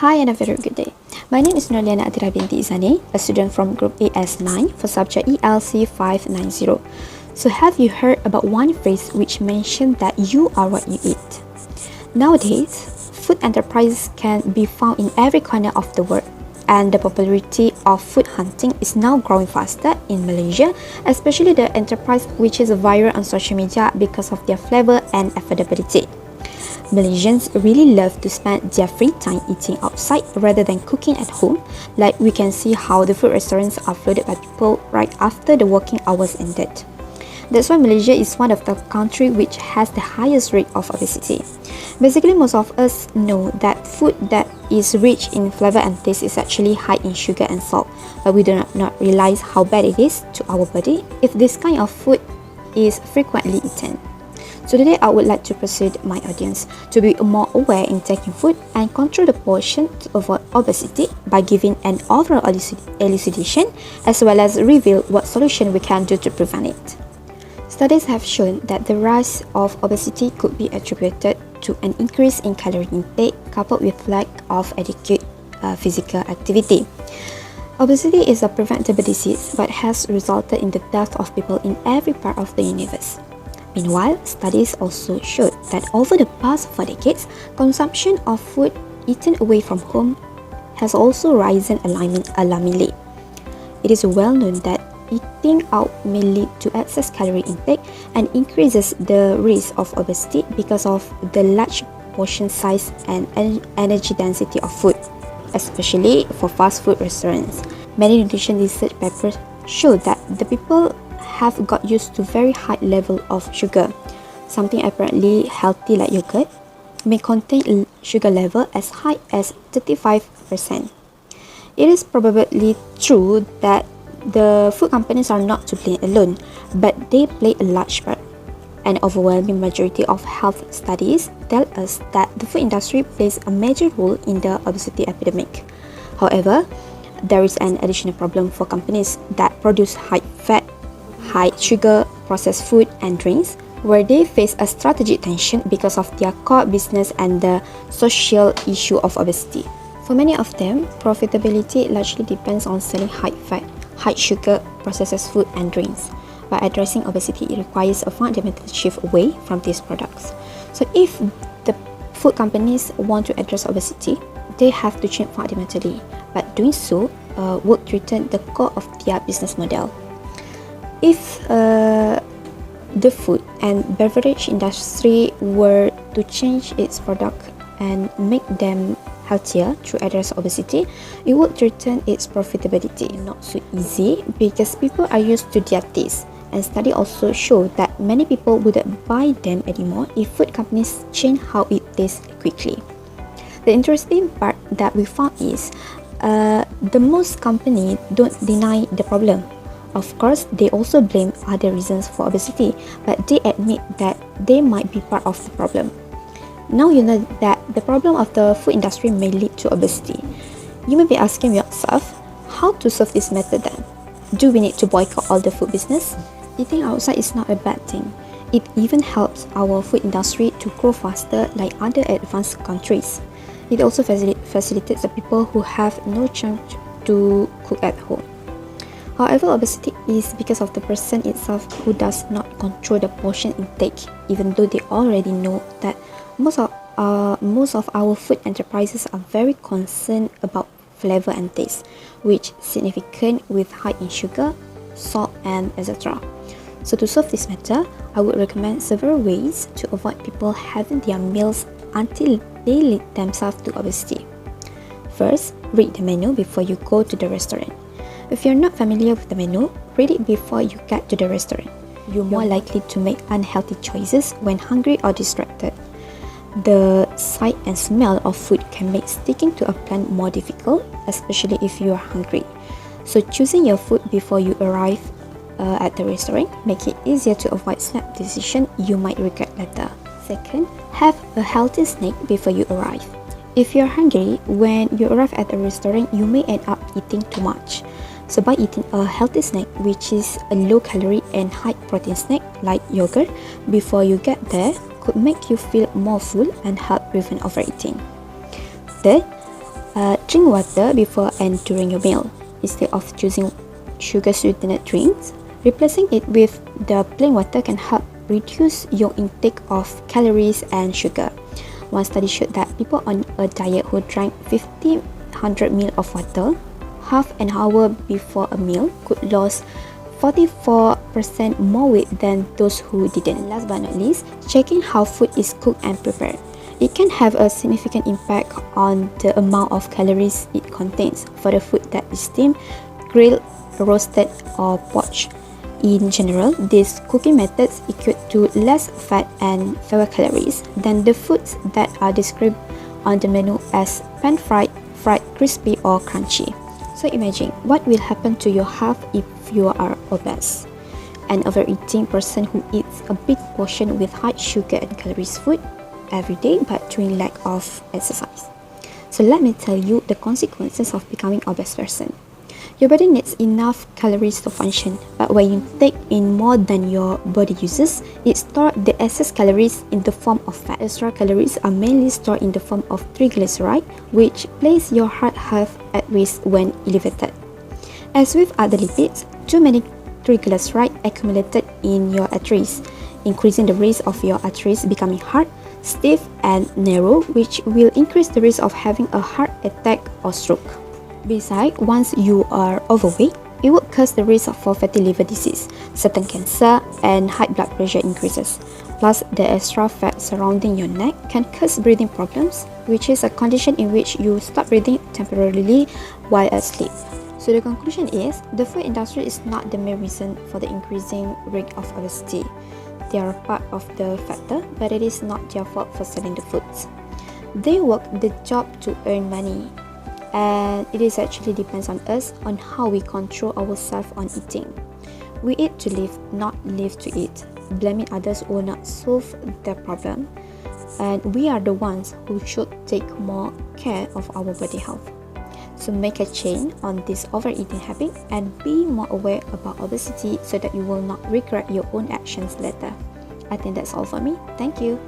Hi and a very good day. My name is ATHIRAH binti IZANI, a student from Group AS9 for subject ELC590. So have you heard about one phrase which mentioned that you are what you eat? Nowadays, food enterprises can be found in every corner of the world, and the popularity of food hunting is now growing faster in Malaysia, especially the enterprise which is viral on social media because of their flavor and affordability. Malaysians really love to spend their free time eating outside rather than cooking at home, like we can see how the food restaurants are flooded by people right after the working hours ended. That's why Malaysia is one of the countries which has the highest rate of obesity. Basically, most of us know that food that is rich in flavor and taste is actually high in sugar and salt, but we do not realize how bad it is to our body if this kind of food is frequently eaten. So today I would like to persuade my audience to be more aware in taking food and control the portion to avoid obesity by giving an overall elucidation as well as reveal what solution we can do to prevent it. Studies have shown that the rise of obesity could be attributed to an increase in calorie intake coupled with lack of adequate physical activity. Obesity is a preventable disease but has resulted in the death of people in every part of the universe. Meanwhile, studies also showed that over the past 4 decades, consumption of food eaten away from home has also risen alarmingly. It is well known that eating out may lead to excess calorie intake and increases the risk of obesity because of the large portion size and energy density of food, especially for fast food restaurants. Many nutrition research papers show that the people have got used to very high level of sugar. Something apparently healthy like yogurt may contain sugar level as high as 35%. It is probably true that the food companies are not to blame alone, but they play a large part. An overwhelming majority of health studies tell us that the food industry plays a major role in the obesity epidemic. However, there is an additional problem for companies that produce high fat, high sugar, processed food and drinks, where they face a strategic tension because of their core business and the social issue of obesity. For many of them, profitability largely depends on selling high fat, high sugar, processed food and drinks. By addressing obesity, it requires a fundamental shift away from these products. So if the food companies want to address obesity, they have to change fundamentally, but doing so would return the core of their business model. If the food and beverage industry were to change its product and make them healthier to address obesity, it would return its profitability. Not so easy because people are used to their taste, and studies also show that many people wouldn't buy them anymore if food companies change how it tastes quickly. The interesting part that we found is the most companies don't deny the problem. Of course, they also blame other reasons for obesity, but they admit that they might be part of the problem. Now you know that the problem of the food industry may lead to obesity. You may be asking yourself, how to solve this matter then? Do we need to boycott all the food business? Eating outside is not a bad thing. It even helps our food industry to grow faster like other advanced countries. It also facilitates the people who have no chance to cook at home. However, obesity is because of the person itself who does not control the portion intake, even though they already know that most of our food enterprises are very concerned about flavor and taste, which is significant with high in sugar, salt and etc. So to solve this matter, I would recommend several ways to avoid people having their meals until they lead themselves to obesity. First, read the menu before you go to the restaurant. If you're not familiar with the menu, read it before you get to the restaurant. You're more likely to make unhealthy choices when hungry or distracted. The sight and smell of food can make sticking to a plan more difficult, especially if you are hungry. So choosing your food before you arrive at the restaurant make it easier to avoid snap decisions you might regret later. Second, have a healthy snack before you arrive. If you're hungry when you arrive at a restaurant, you may end up eating too much. So by eating a healthy snack, which is a low-calorie and high-protein snack like yogurt, before you get there could make you feel more full and help prevent overeating. Third, Drink water before and during your meal instead of choosing sugar sweetened drinks. Replacing it with the plain water can help reduce your intake of calories and sugar. One study showed that people on a diet who drank 1,500 ml of water half an hour before a meal could lose 44% more weight than those who didn't. And last but not least, checking how food is cooked and prepared. It can have a significant impact on the amount of calories it contains for the food that is steamed, grilled, roasted, or poached. In general, these cooking methods equate to less fat and fewer calories than the foods that are described on the menu as pan-fried, fried, crispy, or crunchy. So imagine what will happen to your health if you are obese. An overeating person who eats a big portion with high sugar and calories food every day but doing lack of exercise. So let me tell you the consequences of becoming obese person. Your body needs enough calories to function, but when you take in more than your body uses, it stores the excess calories in the form of fat. Extra calories are mainly stored in the form of triglyceride, which place your heart health at risk when elevated. As with other lipids, too many triglycerides accumulated in your arteries, increasing the risk of your arteries becoming hard, stiff, and narrow, which will increase the risk of having a heart attack or stroke. Besides, once you are overweight, it would cause the risk for fatty liver disease, certain cancer, and high blood pressure increases. Plus, the extra fat surrounding your neck can cause breathing problems, which is a condition in which you stop breathing temporarily while asleep. So the conclusion is, the food industry is not the main reason for the increasing rate of obesity. They are part of the factor, but it is not their fault for selling the foods. They work the job to earn money, and it is actually depends on us on how we control ourselves on eating. We eat to live, not live to eat. Blaming others will not solve the problem, and we are the ones who should take more care of our body health. So make a change on this overeating habit and be more aware about obesity so that you will not regret your own actions later. I think that's all for me. Thank you.